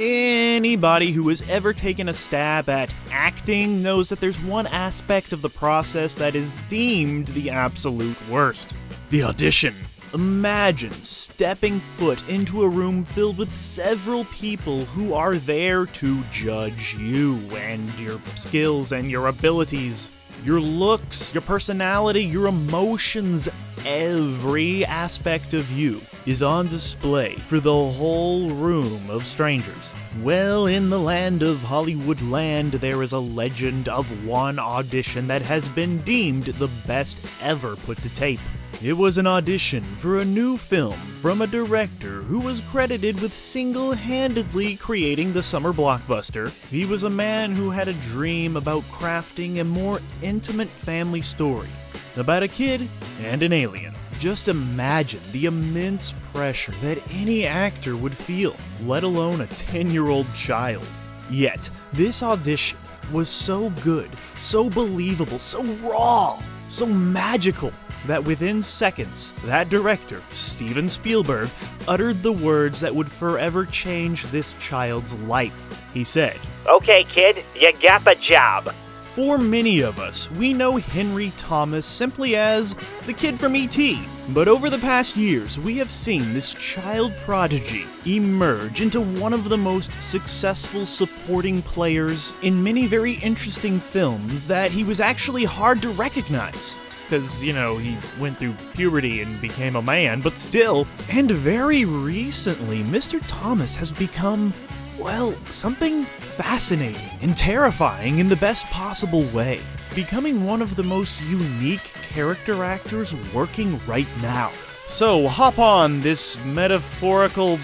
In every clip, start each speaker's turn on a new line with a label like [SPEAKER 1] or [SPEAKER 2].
[SPEAKER 1] Anybody who has ever taken a stab at acting knows that there's one aspect of the process that is deemed the absolute worst: the audition. Imagine stepping foot into a room filled with several people who are there to judge you and your skills and your abilities, your looks, your personality, your emotions. Every aspect of you is on display for the whole room of strangers. Well, in the land of Hollywood land, there is a legend of one audition that has been deemed the best ever put to tape. It was an audition for a new film from a director who was credited with single-handedly creating the summer blockbuster. He was a man who had a dream about crafting a more intimate family story about a kid and an alien. Just imagine the immense pressure that any actor would feel, let alone a 10-year-old child. Yet, this audition was so good, so believable, so raw, so magical, that within seconds, that director, Steven Spielberg, uttered the words that would forever change this child's life. He said,
[SPEAKER 2] "Okay, kid, you got the job."
[SPEAKER 1] For many of us, we know Henry Thomas simply as the kid from E.T. But over the past years, we have seen this child prodigy emerge into one of the most successful supporting players in many very interesting films that he was actually hard to recognize. Because, he went through puberty and became a man, but still. And very recently, Mr. Thomas has become, well, something fascinating and terrifying in the best possible way, becoming one of the most unique character actors working right now. So hop on this metaphorical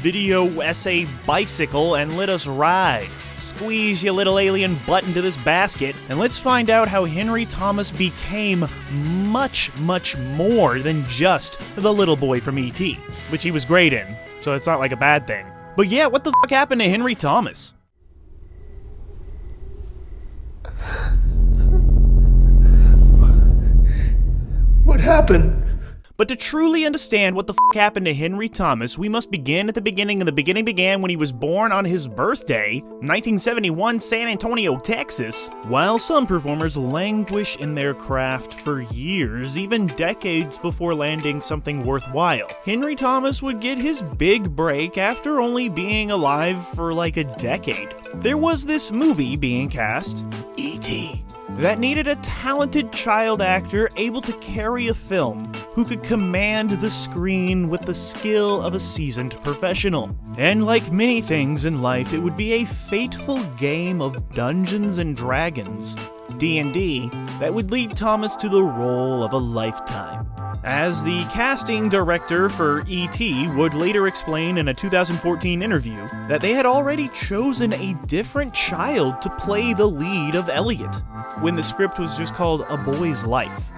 [SPEAKER 1] video essay bicycle and let us ride. Squeeze your little alien butt into this basket, and let's find out how Henry Thomas became much, much more than just the little boy from E.T., which he was great in, so it's not like a bad thing. But yeah, what the fuck happened to Henry Thomas?
[SPEAKER 3] What happened?
[SPEAKER 1] But to truly understand what the fuck happened to Henry Thomas, we must begin at the beginning, and the beginning began when he was born on his birthday, 1971, San Antonio, Texas. While some performers languish in their craft for years, even decades before landing something worthwhile, Henry Thomas would get his big break after only being alive for like a decade. There was this movie being cast, E.T., that needed a talented child actor able to carry a film who could command the screen with the skill of a seasoned professional. And like many things in life, it would be a fateful game of Dungeons and Dragons, D&D, that would lead Thomas to the role of a lifetime. As the casting director for E.T. would later explain in a 2014 interview that they had already chosen a different child to play the lead of Elliott, when the script was just called A Boy's Life.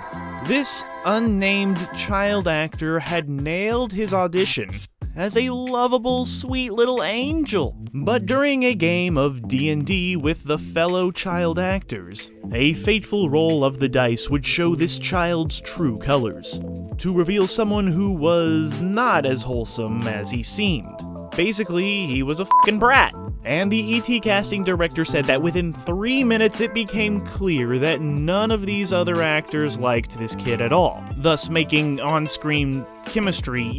[SPEAKER 1] This unnamed child actor had nailed his audition as a lovable, sweet little angel. But during a game of D&D with the fellow child actors, a fateful roll of the dice would show this child's true colors, to reveal someone who was not as wholesome as he seemed. Basically, he was a fucking brat. And the E.T. casting director said that within 3 minutes it became clear that none of these other actors liked this kid at all, thus making on-screen chemistry,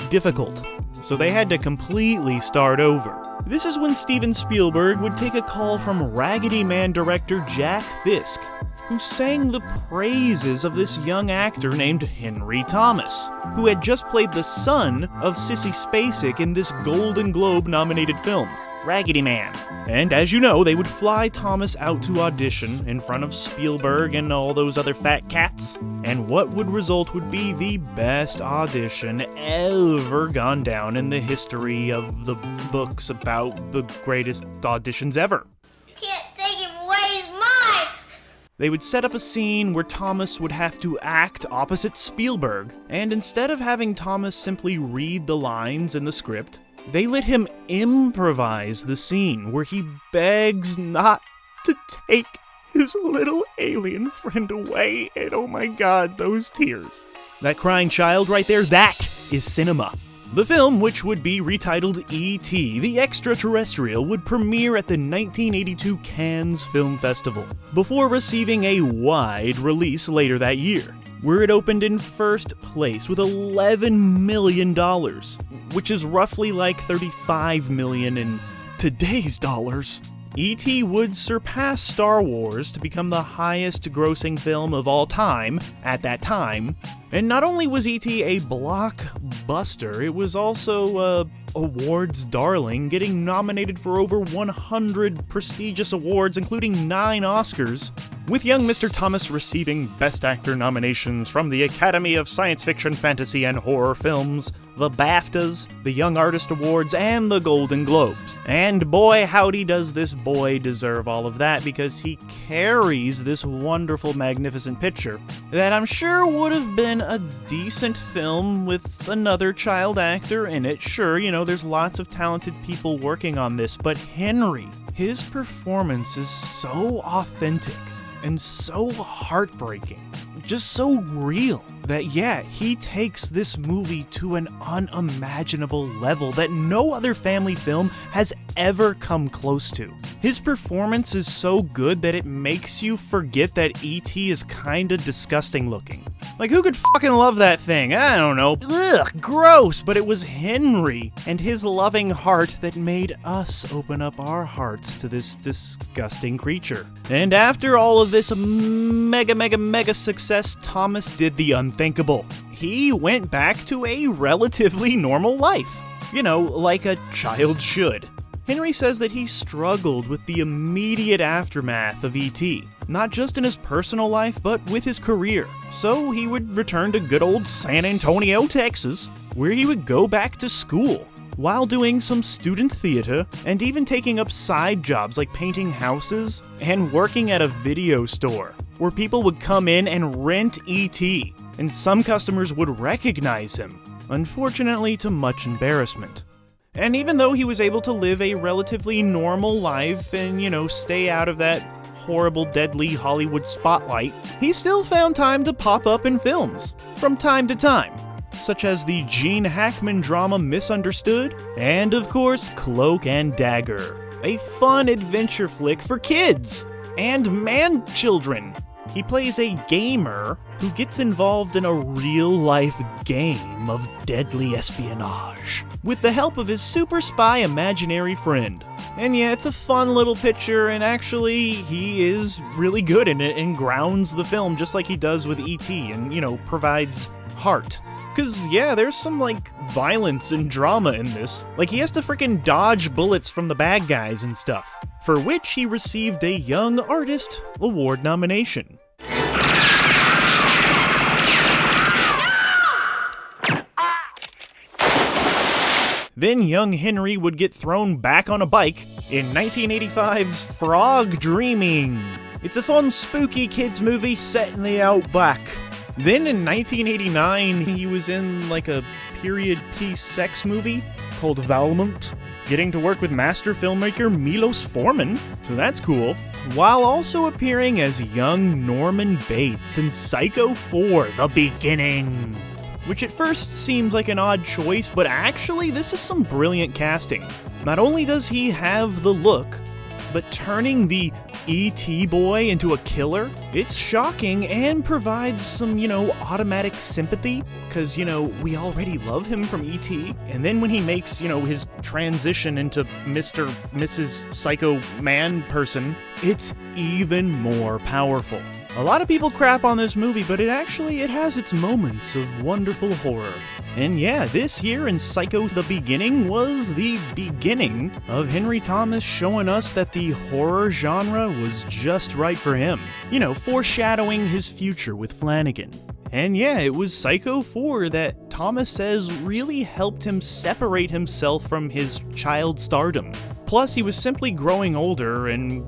[SPEAKER 1] difficult. So they had to completely start over. This is when Steven Spielberg would take a call from Raggedy Man director Jack Fisk, who sang the praises of this young actor named Henry Thomas, who had just played the son of Sissy Spacek in this Golden Globe-nominated film, Raggedy Man. And as you know, they would fly Thomas out to audition in front of Spielberg and all those other fat cats, and what would result would be the best audition ever gone down in the history of the books about the greatest auditions ever.
[SPEAKER 4] Can't take him away, he's mine!
[SPEAKER 1] They would set up a scene where Thomas would have to act opposite Spielberg, and instead of having Thomas simply read the lines in the script, they let him improvise the scene where he begs not to take his little alien friend away, and oh my god, those tears. That crying child right there, that is cinema. The film, which would be retitled E.T. the Extra-Terrestrial, would premiere at the 1982 Cannes Film Festival, before receiving a wide release later that year, where it opened in first place with $11 million, which is roughly like $35 million in today's dollars. E.T. would surpass Star Wars to become the highest grossing film of all time at that time. And not only was E.T. a blockbuster, it was also a awards darling, getting nominated for over 100 prestigious awards, including 9 Oscars, with young Mr. Thomas receiving Best Actor nominations from the Academy of Science Fiction, Fantasy, and Horror Films, the BAFTAs, the Young Artist Awards, and the Golden Globes. And boy, howdy does this boy deserve all of that, because he carries this wonderful, magnificent picture that I'm sure would have been a decent film with another child actor in it. Sure, there's lots of talented people working on this, but Henry, his performance is so authentic and so heartbreaking, just so real, that he takes this movie to an unimaginable level that no other family film has ever come close to. His performance is so good that it makes you forget that E.T. is kinda disgusting looking. Like, who could fucking love that thing? I don't know. Ugh, gross! But it was Henry and his loving heart that made us open up our hearts to this disgusting creature. And after all of this mega success, Thomas did the unthinkable. He went back to a relatively normal life. Like a child should. Henry says that he struggled with the immediate aftermath of E.T., not just in his personal life, but with his career. So he would return to good old San Antonio, Texas, where he would go back to school, while doing some student theater, and even taking up side jobs like painting houses and working at a video store, where people would come in and rent E.T., and some customers would recognize him, unfortunately to much embarrassment. And even though he was able to live a relatively normal life and, stay out of that horrible, deadly Hollywood spotlight, he still found time to pop up in films from time to time, such as the Gene Hackman drama Misunderstood, and of course, Cloak and Dagger, a fun adventure flick for kids and man-children. He plays a gamer who gets involved in a real-life game of deadly espionage with the help of his super spy imaginary friend. And it's a fun little picture, and actually, he is really good in it and grounds the film just like he does with E.T. and, provides heart. Cause there's some, violence and drama in this. Like, he has to freaking dodge bullets from the bad guys and stuff, for which he received a Young Artist Award nomination. Then young Henry would get thrown back on a bike in 1985's Frog Dreaming. It's a fun, spooky kids movie set in the outback. Then in 1989, he was in a period piece sex movie called Valmont, getting to work with master filmmaker Milos Forman, so that's cool, while also appearing as young Norman Bates in Psycho 4: The Beginning, which at first seems like an odd choice, but actually this is some brilliant casting. Not only does he have the look, but turning the E.T. boy into a killer, it's shocking and provides some, automatic sympathy, because, we already love him from E.T., and then when he makes, his transition into Mr. Mrs. Psycho Man person, it's even more powerful. A lot of people crap on this movie, but it has its moments of wonderful horror. And this here in Psycho the Beginning was the beginning of Henry Thomas showing us that the horror genre was just right for him. Foreshadowing his future with Flanagan. And it was Psycho 4 that Thomas says really helped him separate himself from his child stardom. Plus, he was simply growing older and,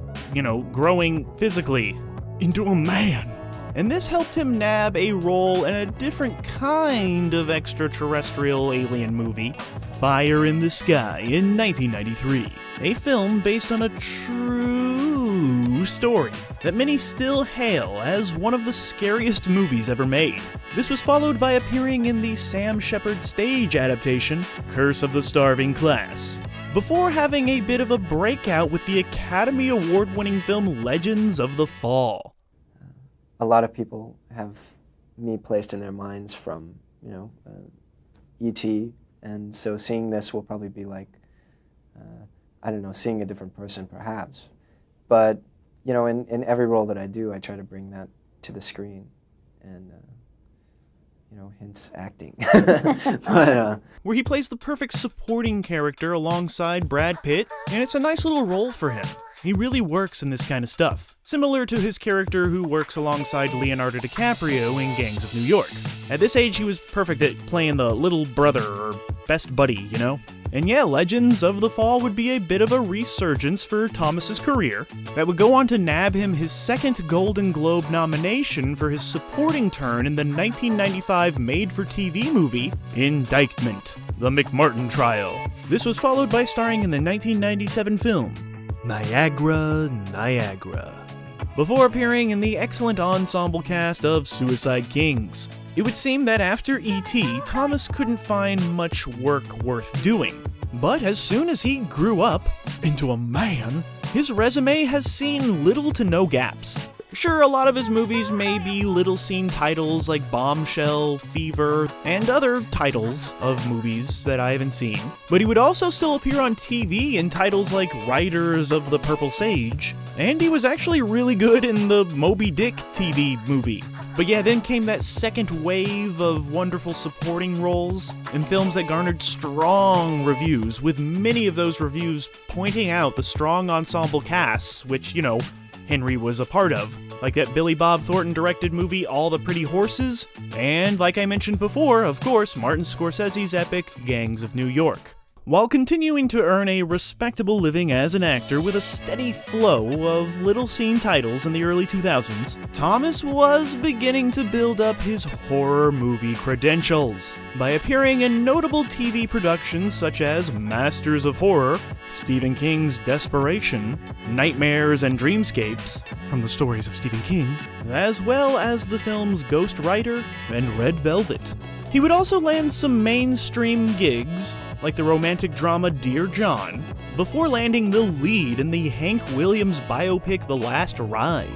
[SPEAKER 1] growing physically into a man. And this helped him nab a role in a different kind of extraterrestrial alien movie, Fire in the Sky, in 1993. A film based on a true true story that many still hail as one of the scariest movies ever made. This was followed by appearing in the Sam Shepard stage adaptation, Curse of the Starving Class, before having a bit of a breakout with the Academy Award-winning film Legends of the Fall.
[SPEAKER 5] A lot of people have me placed in their minds from, E.T., and so seeing this will probably be like, I don't know, seeing a different person perhaps. But, in every role that I do, I try to bring that to the screen, and, hence acting. But,
[SPEAKER 1] where he plays the perfect supporting character alongside Brad Pitt, and it's a nice little role for him. He really works in this kind of stuff, similar to his character who works alongside Leonardo DiCaprio in Gangs of New York. At this age, he was perfect at playing the little brother or best buddy, And yeah, Legends of the Fall would be a bit of a resurgence for Thomas's career that would go on to nab him his second Golden Globe nomination for his supporting turn in the 1995 made-for-TV movie, Indictment: The McMartin Trial. This was followed by starring in the 1997 film, Niagara, Niagara, before appearing in the excellent ensemble cast of Suicide Kings. It would seem that after E.T., Thomas couldn't find much work worth doing. But as soon as he grew up into a man, his resume has seen little to no gaps. Sure, a lot of his movies may be little-seen titles like Bombshell, Fever, and other titles of movies that I haven't seen, but he would also still appear on TV in titles like Riders of the Purple Sage, and he was actually really good in the Moby Dick TV movie. But yeah, then came that second wave of wonderful supporting roles in films that garnered strong reviews, with many of those reviews pointing out the strong ensemble casts, which, Henry was a part of, like that Billy Bob Thornton directed movie All the Pretty Horses, and like I mentioned before, of course, Martin Scorsese's epic Gangs of New York. While continuing to earn a respectable living as an actor with a steady flow of little-seen titles in the early 2000s, Thomas was beginning to build up his horror movie credentials by appearing in notable TV productions such as Masters of Horror, Stephen King's Desperation, Nightmares and Dreamscapes, from the stories of Stephen King, as well as the films Ghost Rider and Red Velvet. He would also land some mainstream gigs, like the romantic drama Dear John, before landing the lead in the Hank Williams biopic The Last Ride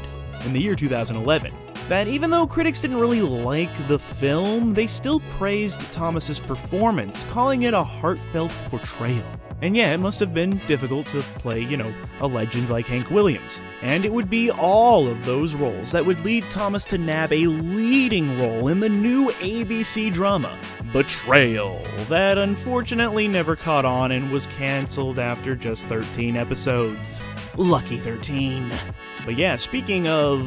[SPEAKER 1] in the year 2011. That even though critics didn't really like the film, they still praised Thomas's performance, calling it a heartfelt portrayal. And yeah, it must have been difficult to play, a legend like Hank Williams. And it would be all of those roles that would lead Thomas to nab a leading role in the new ABC drama, Betrayal, that unfortunately never caught on and was cancelled after just 13 episodes. Lucky 13. But yeah, speaking of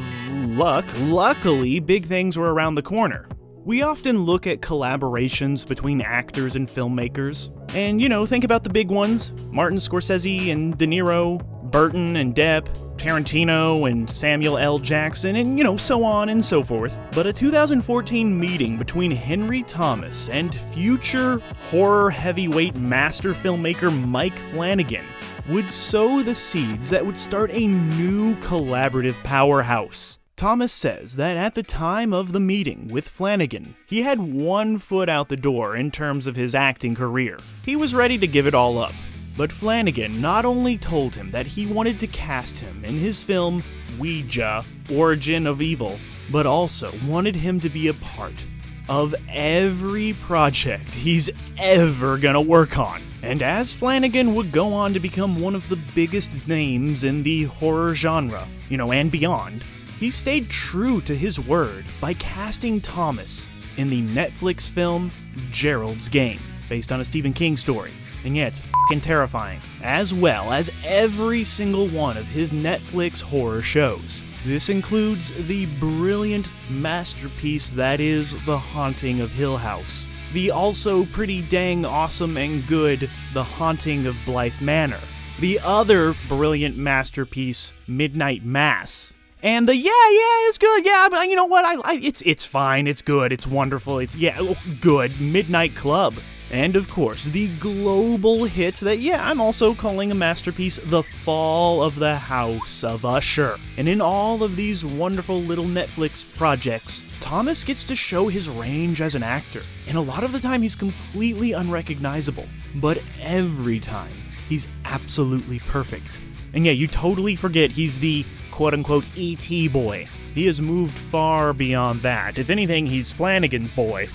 [SPEAKER 1] luck, luckily big things were around the corner. We often look at collaborations between actors and filmmakers, and think about the big ones, Martin Scorsese and De Niro, Burton and Depp, Tarantino and Samuel L. Jackson, and so on and so forth. But a 2014 meeting between Henry Thomas and future horror heavyweight master filmmaker Mike Flanagan would sow the seeds that would start a new collaborative powerhouse. Thomas says that at the time of the meeting with Flanagan, he had one foot out the door in terms of his acting career. He was ready to give it all up. But Flanagan not only told him that he wanted to cast him in his film Ouija, Origin of Evil, but also wanted him to be a part of every project he's ever gonna work on. And as Flanagan would go on to become one of the biggest names in the horror genre, and beyond, he stayed true to his word by casting Thomas in the Netflix film Gerald's Game, based on a Stephen King story. And yeah, it's f***ing terrifying, as well as every single one of his Netflix horror shows. This includes the brilliant masterpiece that is The Haunting of Hill House, the also pretty dang awesome and good The Haunting of Blythe Manor, the other brilliant masterpiece, Midnight Mass, and the it's good, but you know what, it's fine, it's good, it's wonderful, good, Midnight Club. And of course, the global hit that, yeah, I'm also calling a masterpiece, The Fall of the House of Usher. And in all of these wonderful little Netflix projects, Thomas gets to show his range as an actor. And a lot of the time he's completely unrecognizable. But every time, he's absolutely perfect. And yeah, you totally forget he's the quote-unquote E.T. boy. He has moved far beyond that. If anything, he's Flanagan's boy.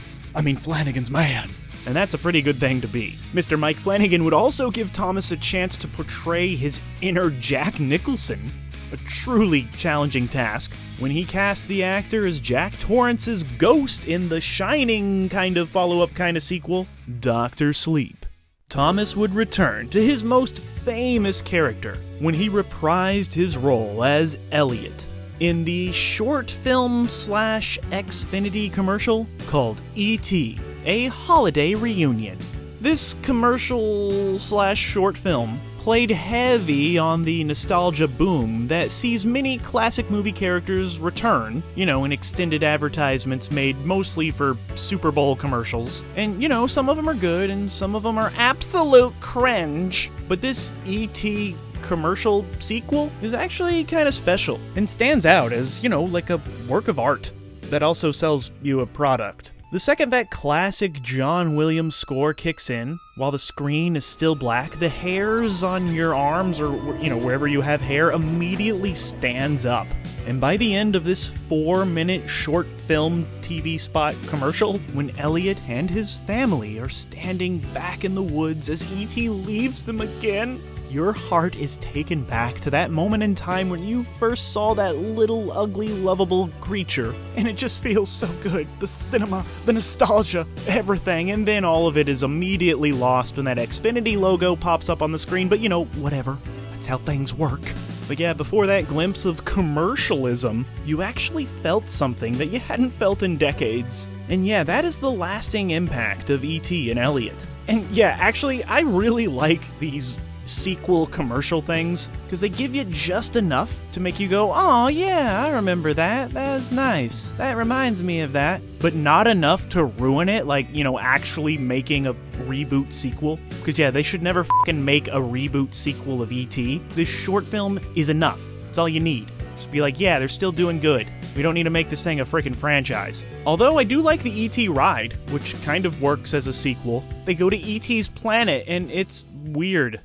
[SPEAKER 1] Flanagan's man. And that's a pretty good thing to be. Mr. Mike Flanagan would also give Thomas a chance to portray his inner Jack Nicholson, a truly challenging task, when he cast the actor as Jack Torrance's ghost in the Shining kind of follow-up kind of sequel, Dr. Sleep. Thomas would return to his most famous character when he reprised his role as Elliott in the short film / Xfinity commercial called E.T., a holiday reunion. This commercial / short film played heavy on the nostalgia boom that sees many classic movie characters return, in extended advertisements made mostly for Super Bowl commercials. And, some of them are good and some of them are absolute cringe. But this E.T. commercial sequel is actually kind of special and stands out as, like a work of art that also sells you a product. The second that classic John Williams score kicks in, while the screen is still black, the hairs on your arms or, wherever you have hair immediately stands up. And by the end of this 4-minute short film TV spot commercial, when Elliott and his family are standing back in the woods as E.T. leaves them again, your heart is taken back to that moment in time when you first saw that little, ugly, lovable creature, and it just feels so good. The cinema, the nostalgia, everything, and then all of it is immediately lost when that Xfinity logo pops up on the screen, but whatever. That's how things work. But yeah, before that glimpse of commercialism, you actually felt something that you hadn't felt in decades. And yeah, that is the lasting impact of E.T. and Elliott. And yeah, actually, I really like these sequel commercial things because they give you just enough to make you go, oh yeah, I remember that. That was nice. That reminds me of that. But not enough to ruin it, like, actually making a reboot sequel. Because yeah, they should never fucking make a reboot sequel of E.T. This short film is enough. It's all you need. Just be like, yeah, they're still doing good. We don't need to make this thing a freaking franchise. Although I do like the E.T. ride, which kind of works as a sequel. They go to E.T.'s planet and it's weird.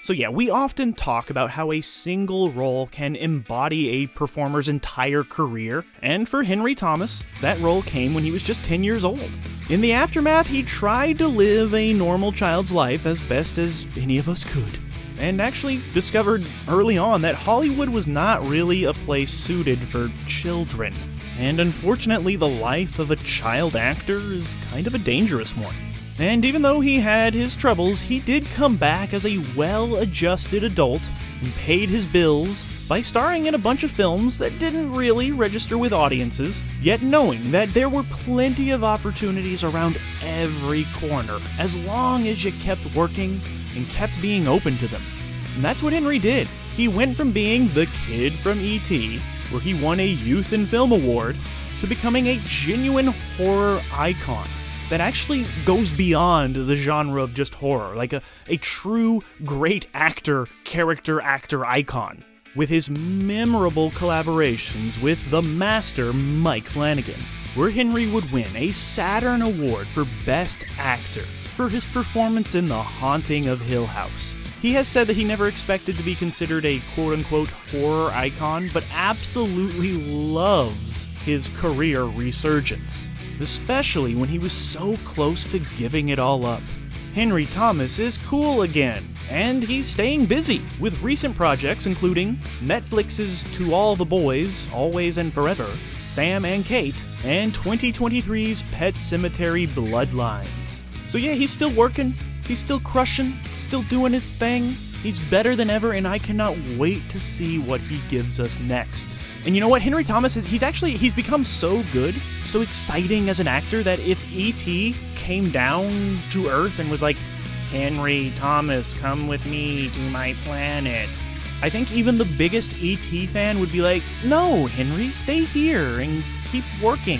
[SPEAKER 1] So yeah, we often talk about how a single role can embody a performer's entire career, and for Henry Thomas, that role came when he was just 10 years old. In the aftermath, he tried to live a normal child's life as best as any of us could, and actually discovered early on that Hollywood was not really a place suited for children. And unfortunately, the life of a child actor is kind of a dangerous one. And even though he had his troubles, he did come back as a well-adjusted adult and paid his bills by starring in a bunch of films that didn't really register with audiences, yet knowing that there were plenty of opportunities around every corner as long as you kept working and kept being open to them. And that's what Henry did. He went from being the kid from E.T., where he won a Youth in Film Award, to becoming a genuine horror icon that actually goes beyond the genre of just horror, like a true great character actor icon, with his memorable collaborations with the master Mike Flanagan, where Henry would win a Saturn Award for Best Actor for his performance in The Haunting of Hill House. He has said that he never expected to be considered a quote-unquote horror icon, but absolutely loves his career resurgence, especially when he was so close to giving it all up. Henry Thomas is cool again, and he's staying busy with recent projects including Netflix's To All the Boys, Always and Forever, Sam and Kate, and 2023's Pet Sematary Bloodlines. So yeah, he's still working, he's still crushing, still doing his thing. He's better than ever, and I cannot wait to see what he gives us next. And you know what? Henry Thomas, he's become so good, so exciting as an actor that if E.T. came down to Earth and was like, Henry Thomas, come with me to my planet, I think even the biggest E.T. fan would be like, no, Henry, stay here and keep working.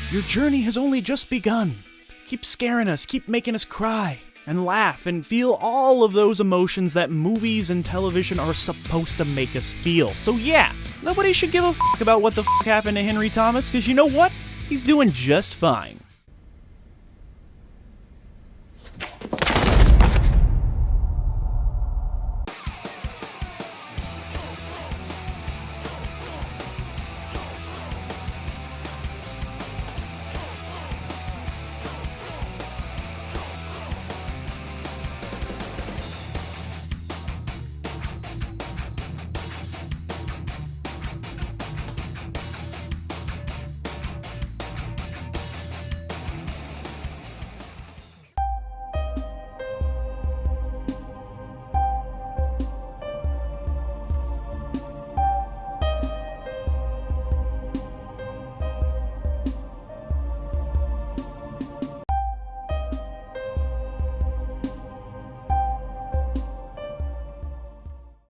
[SPEAKER 1] Your journey has only just begun. Keep scaring us, keep making us cry, and laugh, and feel all of those emotions that movies and television are supposed to make us feel. So yeah, nobody should give a fuck about what the fuck happened to Henry Thomas, because you know what? He's doing just fine.